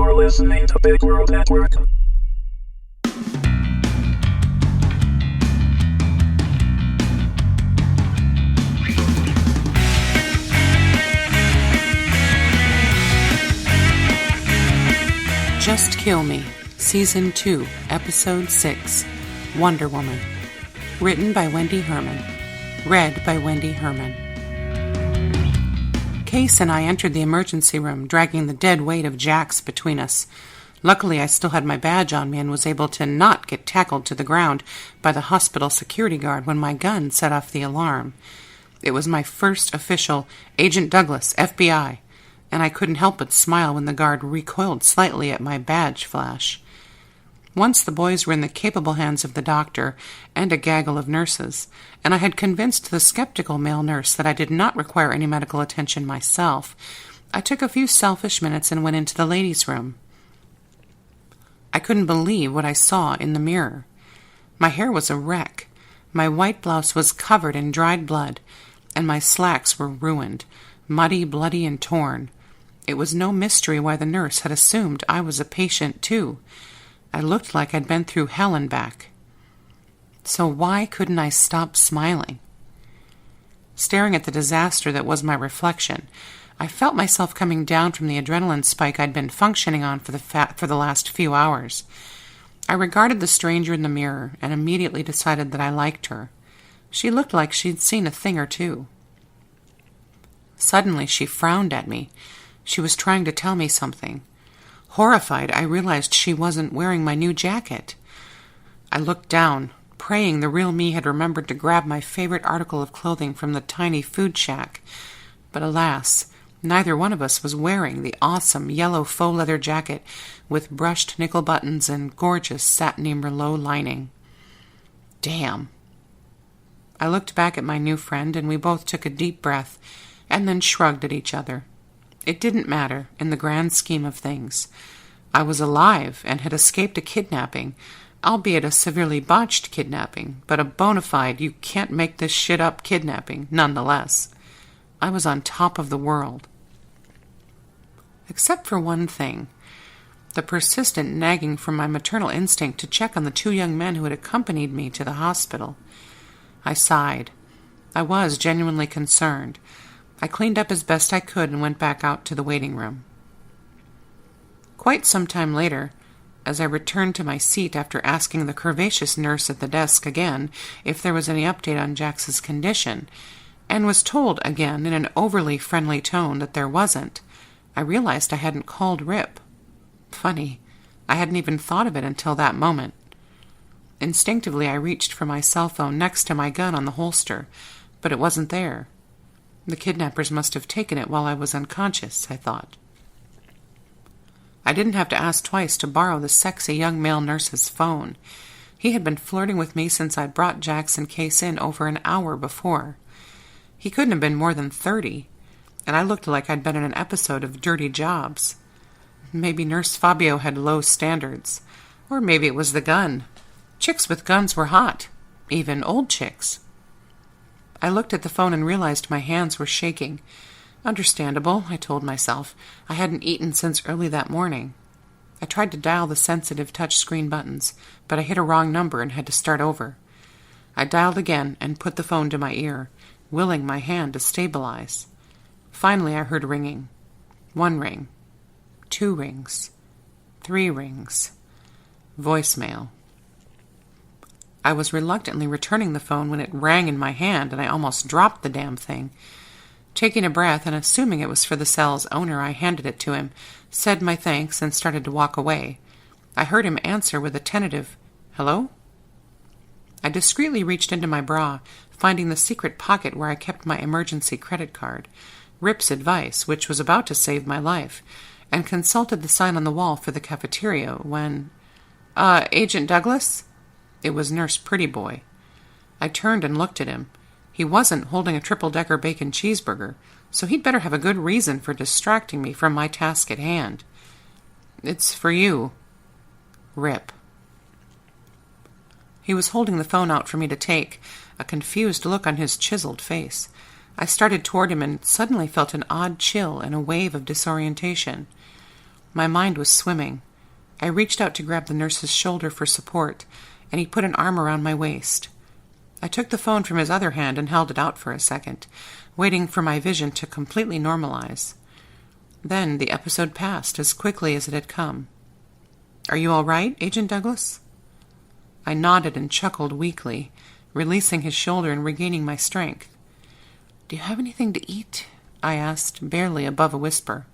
You're listening to Big World Network. Just Kill Me, Season 2, Episode 6, Wonder Woman. Written by Wendy Herman. Read by Wendy Herman. Case and I entered the emergency room, dragging the dead weight of Jax between us. Luckily, I still had my badge on me and was able to not get tackled to the ground by the hospital security guard when my gun set off the alarm. It was my first official Agent Douglas, FBI, and I couldn't help but smile when the guard recoiled slightly at my badge flash. Once the boys were in the capable hands of the doctor and a gaggle of nurses, and I had convinced the skeptical male nurse that I did not require any medical attention myself, I took a few selfish minutes and went into the ladies' room. I couldn't believe what I saw in the mirror. My hair was a wreck, my white blouse was covered in dried blood, and my slacks were ruined, muddy, bloody, and torn. It was no mystery why the nurse had assumed I was a patient, too. I looked like I'd been through hell and back. So why couldn't I stop smiling? Staring at the disaster that was my reflection, I felt myself coming down from the adrenaline spike I'd been functioning on for the last few hours. I regarded the stranger in the mirror and immediately decided that I liked her. She looked like she'd seen a thing or two. Suddenly she frowned at me. She was trying to tell me something. Horrified, I realized she wasn't wearing my new jacket. I looked down, praying the real me had remembered to grab my favorite article of clothing from the tiny food shack. But alas, neither one of us was wearing the awesome yellow faux leather jacket with brushed nickel buttons and gorgeous satiny merlot lining. Damn. I looked back at my new friend, and we both took a deep breath, and then shrugged at each other. It didn't matter in the grand scheme of things. I was alive and had escaped a kidnapping, albeit a severely botched kidnapping, but a bona fide you can't make this shit up kidnapping nonetheless. I was on top of the world. Except for one thing. The persistent nagging from my maternal instinct to check on the two young men who had accompanied me to the hospital. I sighed. I was genuinely concerned. I cleaned up as best I could and went back out to the waiting room. Quite some time later, as I returned to my seat after asking the curvaceous nurse at the desk again if there was any update on Jax's condition, and was told again in an overly friendly tone that there wasn't, I realized I hadn't called Rip. Funny, I hadn't even thought of it until that moment. Instinctively, I reached for my cell phone next to my gun on the holster, but it wasn't there. The kidnappers must have taken it while I was unconscious, I thought. I didn't have to ask twice to borrow the sexy young male nurse's phone. He had been flirting with me since I'd brought Jax and Case in over an hour before. He couldn't have been more than 30, and I looked like I'd been in an episode of Dirty Jobs. Maybe Nurse Fabio had low standards, or maybe it was the gun. Chicks with guns were hot, even old chicks. I looked at the phone and realized my hands were shaking. Understandable, I told myself. I hadn't eaten since early that morning. I tried to dial the sensitive touch-screen buttons, but I hit a wrong number and had to start over. I dialed again and put the phone to my ear, willing my hand to stabilize. Finally, I heard ringing. 1 ring. 2 rings. 3 rings. Voicemail. I was reluctantly returning the phone when it rang in my hand, and I almost dropped the damn thing. Taking a breath and assuming it was for the cell's owner, I handed it to him, said my thanks, and started to walk away. I heard him answer with a tentative, "Hello?" I discreetly reached into my bra, finding the secret pocket where I kept my emergency credit card, Rip's advice, which was about to save my life, and consulted the sign on the wall for the cafeteria when... Agent Douglas? It was Nurse Prettyboy. I turned and looked at him. He wasn't holding a triple-decker bacon cheeseburger, so he'd better have a good reason for distracting me from my task at hand. "It's for you. Rip." He was holding the phone out for me to take, a confused look on his chiseled face. I started toward him and suddenly felt an odd chill and a wave of disorientation. My mind was swimming. I reached out to grab the nurse's shoulder for support, and he put an arm around my waist. I took the phone from his other hand and held it out for a second, waiting for my vision to completely normalize. Then the episode passed as quickly as it had come. "Are you all right, Agent Douglas?" I nodded and chuckled weakly, releasing his shoulder and regaining my strength. "Do you have anything to eat?" I asked, barely above a whisper.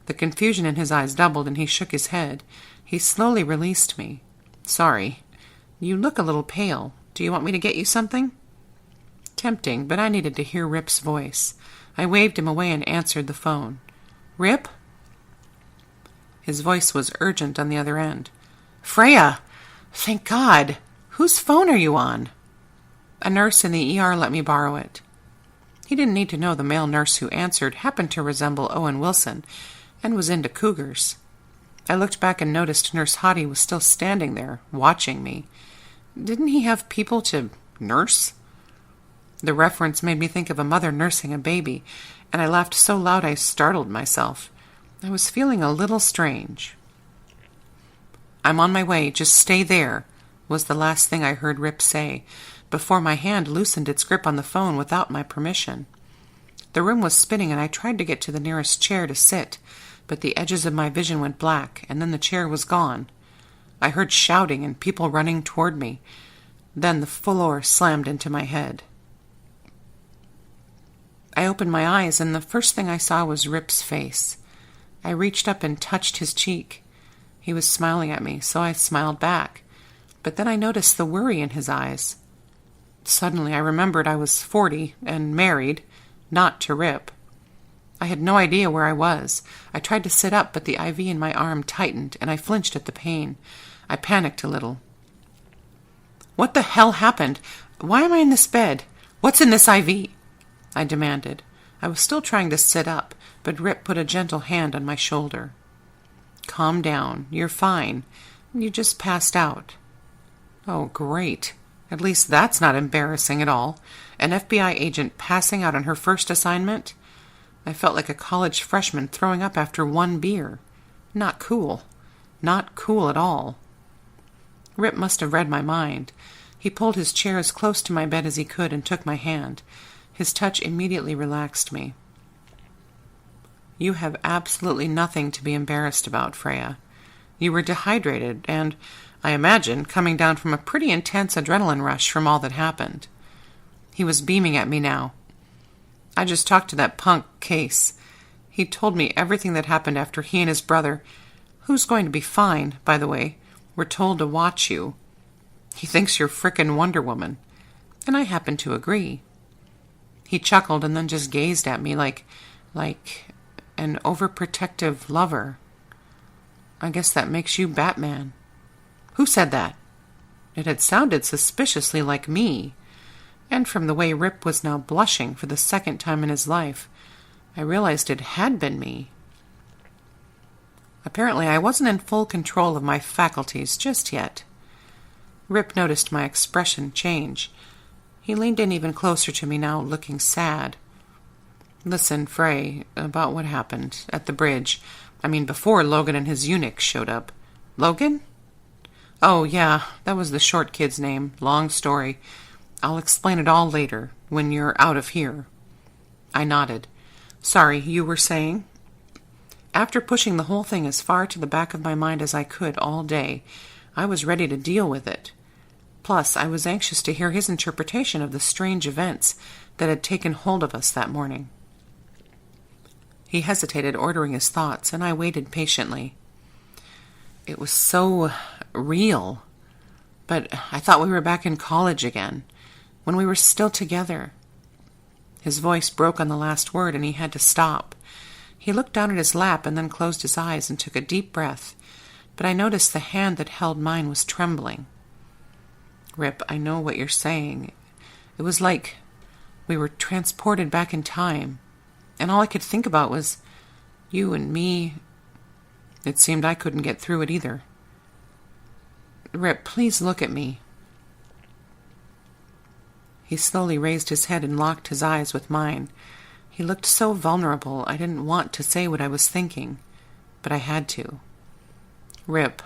The confusion in his eyes doubled, and he shook his head. He slowly released me. "Sorry. You look a little pale. Do you want me to get you something?" Tempting, but I needed to hear Rip's voice. I waved him away and answered the phone. "Rip?" His voice was urgent on the other end. "Freya! Thank God! Whose phone are you on?" "A nurse in the ER let me borrow it." He didn't need to know the male nurse who answered happened to resemble Owen Wilson and was into cougars. I looked back and noticed Nurse Hottie was still standing there, watching me. Didn't he have people to nurse? The reference made me think of a mother nursing a baby, and I laughed so loud I startled myself. I was feeling a little strange. "I'm on my way, just stay there," was the last thing I heard Rip say, before my hand loosened its grip on the phone without my permission. The room was spinning, and I tried to get to the nearest chair to sit, but the edges of my vision went black, and then the chair was gone. I heard shouting and people running toward me. Then the floor slammed into my head. I opened my eyes, and the first thing I saw was Rip's face. I reached up and touched his cheek. He was smiling at me, so I smiled back. But then I noticed the worry in his eyes. Suddenly I remembered I was 40 and married, not to Rip. I had no idea where I was. I tried to sit up, but the IV in my arm tightened, and I flinched at the pain. I panicked a little. "What the hell happened? Why am I in this bed? What's in this IV?" I demanded. I was still trying to sit up, but Rip put a gentle hand on my shoulder. "Calm down. You're fine. You just passed out." Oh, great. At least that's not embarrassing at all. An FBI agent passing out on her first assignment? I felt like a college freshman throwing up after one beer. Not cool. Not cool at all. Rip must have read my mind. He pulled his chair as close to my bed as he could and took my hand. His touch immediately relaxed me. "You have absolutely nothing to be embarrassed about, Freya. You were dehydrated and, I imagine, coming down from a pretty intense adrenaline rush from all that happened." He was beaming at me now. "I just talked to that punk Case. He told me everything that happened after he and his brother, who's going to be fine, by the way, were told to watch you. He thinks you're frickin' Wonder Woman." And I happen to agree. He chuckled and then just gazed at me like an overprotective lover. "I guess that makes you Batman." "Who said that?" It had sounded suspiciously like me. And from the way Rip was now blushing for the second time in his life, I realized it had been me. Apparently I wasn't in full control of my faculties just yet. Rip noticed my expression change. He leaned in even closer to me now, looking sad. "Listen, Frey, about what happened at the bridge. I mean, before Logan and his eunuch showed up." "Logan?" "Oh, yeah, that was the short kid's name. Long story. I'll explain it all later, when you're out of here." I nodded. "Sorry, you were saying?" After pushing the whole thing as far to the back of my mind as I could all day, I was ready to deal with it. Plus, I was anxious to hear his interpretation of the strange events that had taken hold of us that morning. He hesitated, ordering his thoughts, and I waited patiently. It was so real. But I thought we were back in college again, when we were still together. His voice broke on the last word, and he had to stop. He looked down at his lap and then closed his eyes and took a deep breath, but I noticed the hand that held mine was trembling. "Rip, I know what you're saying. It was like we were transported back in time, and all I could think about was you and me. It seemed I couldn't get through it either. Rip, please look at me." He slowly raised his head and locked his eyes with mine. He looked so vulnerable, I didn't want to say what I was thinking, but I had to. Rip,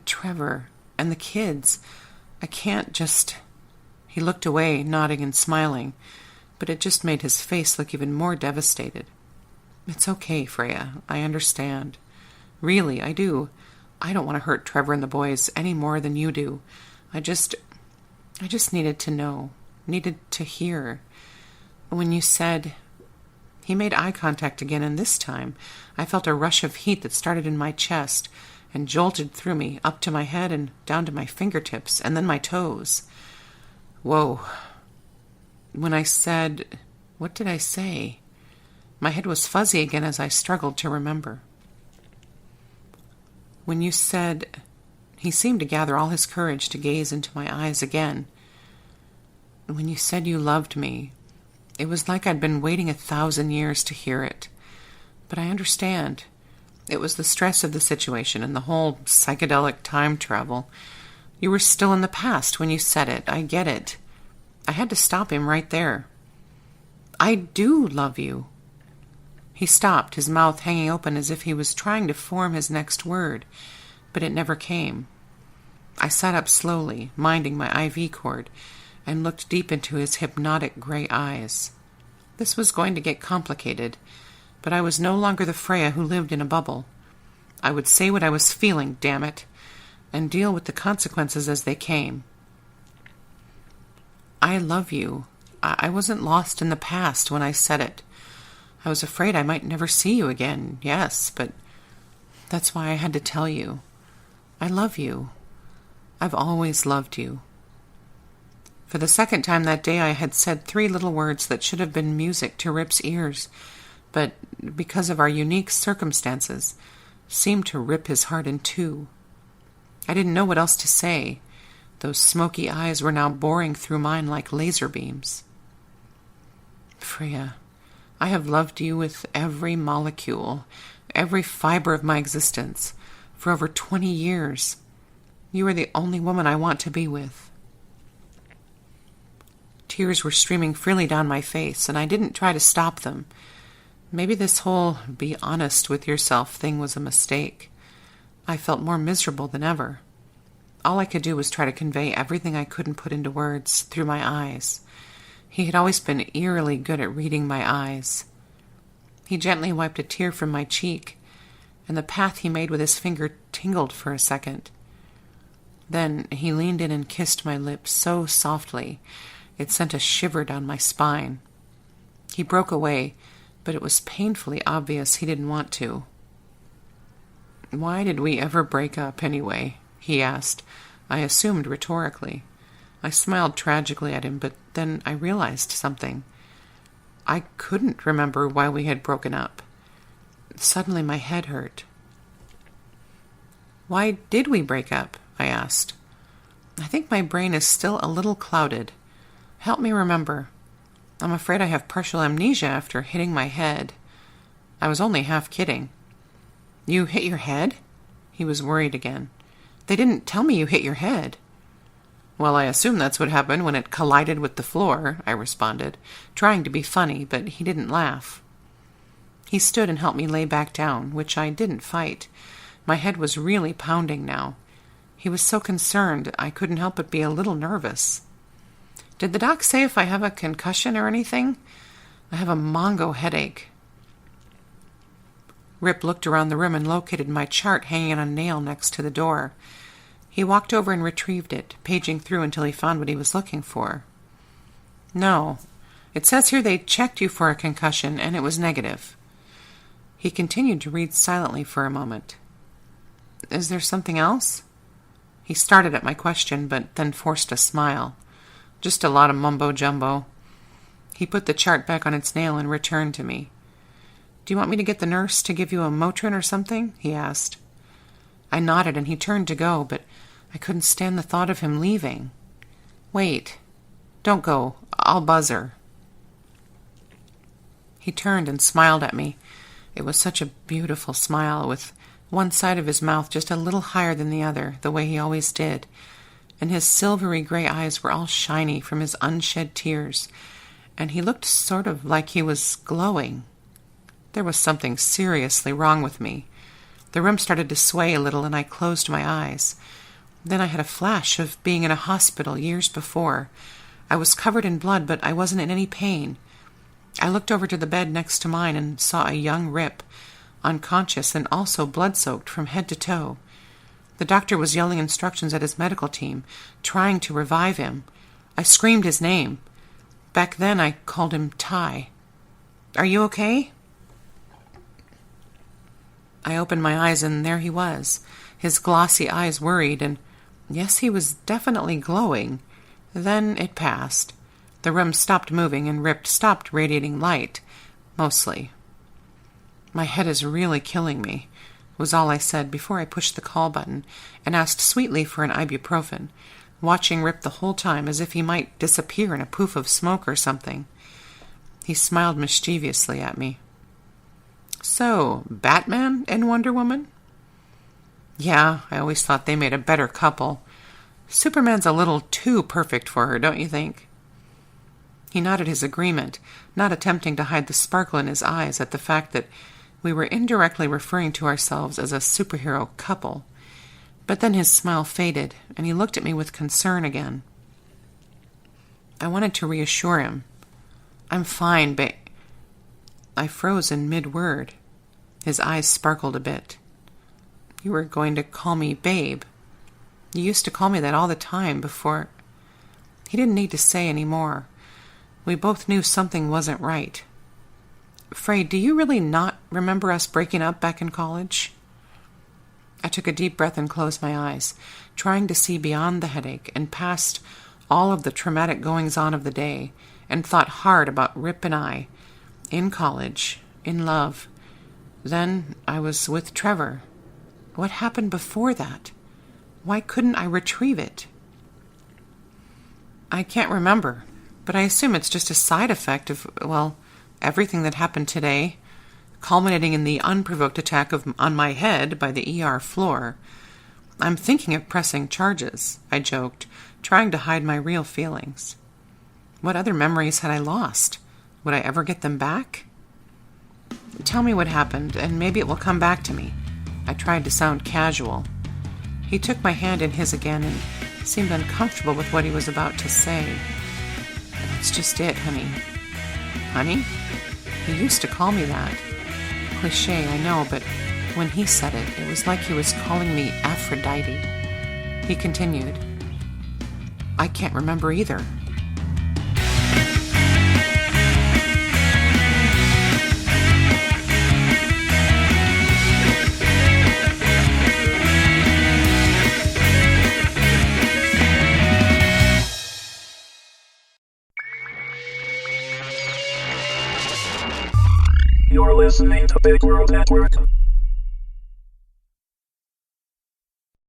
Trevor, and the kids. I can't just... He looked away, nodding and smiling, but it just made his face look even more devastated. It's okay, Freya. I understand. Really, I do. I don't want to hurt Trevor and the boys any more than you do. I just needed to know, needed to hear. When you said... He made eye contact again, and this time I felt a rush of heat that started in my chest and jolted through me, up to my head and down to my fingertips, and then my toes. Whoa. When I said... What did I say? My head was fuzzy again as I struggled to remember. When you said... He seemed to gather all his courage to gaze into my eyes again. When you said you loved me, it was like I'd been waiting 1,000 years to hear it. But I understand. It was the stress of the situation and the whole psychedelic time travel. You were still in the past when you said it. I get it. I had to stop him right there. I do love you. He stopped, his mouth hanging open as if he was trying to form his next word, but it never came. I sat up slowly, minding my IV cord, and looked deep into his hypnotic gray eyes. This was going to get complicated, but I was no longer the Freya who lived in a bubble. I would say what I was feeling, damn it, and deal with the consequences as they came. I love you. I wasn't lost in the past when I said it. I was afraid I might never see you again, yes, but that's why I had to tell you. I love you. I've always loved you. For the second time that day I had said 3 little words that should have been music to Rip's ears, but because of our unique circumstances, seemed to rip his heart in 2. I didn't know what else to say. Those smoky eyes were now boring through mine like laser beams. Freya, I have loved you with every molecule, every fiber of my existence, for over 20 years. You are the only woman I want to be with. Tears were streaming freely down my face, and I didn't try to stop them. Maybe this whole be honest with yourself thing was a mistake. I felt more miserable than ever. All I could do was try to convey everything I couldn't put into words through my eyes. He had always been eerily good at reading my eyes. He gently wiped a tear from my cheek, and the path he made with his finger tingled for a second. Then he leaned in and kissed my lips so softly it sent a shiver down my spine. He broke away, but it was painfully obvious he didn't want to. Why did we ever break up, anyway? He asked. I assumed rhetorically. I smiled tragically at him, but then I realized something. I couldn't remember why we had broken up. Suddenly my head hurt. Why did we break up? I asked. I think my brain is still a little clouded. Help me remember. I'm afraid I have partial amnesia after hitting my head. I was only half kidding. You hit your head? He was worried again. They didn't tell me you hit your head. Well, I assume that's what happened when it collided with the floor, I responded, trying to be funny, but he didn't laugh. He stood and helped me lay back down, which I didn't fight. My head was really pounding now. He was so concerned I couldn't help but be a little nervous. Did the doc say if I have a concussion or anything? I have a mongo headache. Rip looked around the room and located my chart hanging on a nail next to the door. He walked over and retrieved it, paging through until he found what he was looking for. No, it says here they checked you for a concussion, and it was negative. He continued to read silently for a moment. Is there something else? He started at my question, but then forced a smile. Just a lot of mumbo-jumbo. He put the chart back on its nail and returned to me. Do you want me to get the nurse to give you a Motrin or something? He asked. I nodded, and he turned to go, but I couldn't stand the thought of him leaving. Wait. Don't go. I'll buzz her. He turned and smiled at me. It was such a beautiful smile, with one side of his mouth just a little higher than the other, the way he always did, and his silvery gray eyes were all shiny from his unshed tears, and he looked sort of like he was glowing. There was something seriously wrong with me. The room started to sway a little, and I closed my eyes. Then I had a flash of being in a hospital years before. I was covered in blood, but I wasn't in any pain. I looked over to the bed next to mine and saw a young Rip, unconscious and also blood-soaked from head to toe. The doctor was yelling instructions at his medical team, trying to revive him. I screamed his name. Back then I called him Ty. "Are you okay?" I opened my eyes, and there he was, his glossy eyes worried, and yes, he was definitely glowing. Then it passed. The room stopped moving, and Rip stopped radiating light, mostly. "My head is really killing me," was all I said before I pushed the call button and asked sweetly for an ibuprofen, watching Rip the whole time as if he might disappear in a poof of smoke or something. He smiled mischievously at me. "So, Batman and Wonder Woman?" "Yeah, I always thought they made a better couple. Superman's a little too perfect for her, don't you think?" He nodded his agreement, not attempting to hide the sparkle in his eyes at the fact that we were indirectly referring to ourselves as a superhero couple. But then his smile faded, and he looked at me with concern again. I wanted to reassure him. "I'm fine, babe." I froze in mid-word. His eyes sparkled a bit. "You were going to call me Babe. You used to call me that all the time before—" He didn't need to say any more. We both knew something wasn't right. "Frey, do you really not remember us breaking up back in college?" I took a deep breath and closed my eyes, trying to see beyond the headache and past all of the traumatic goings-on of the day, and thought hard about Rip and I, in college, in love. Then I was with Trevor. What happened before that? Why couldn't I retrieve it? "I can't remember, but I assume it's just a side effect of, well, everything that happened today, culminating in the unprovoked attack on my head by the ER floor. I'm thinking of pressing charges," I joked, trying to hide my real feelings. What other memories had I lost? Would I ever get them back? "Tell me what happened, and maybe it will come back to me." I tried to sound casual. He took my hand in his again and seemed uncomfortable with what he was about to say. "That's just it, honey." "Honey?" He used to call me that. Cliché, I know, but when he said it, it was like he was calling me Aphrodite. He continued, "I can't remember either." You're listening to Big World Network.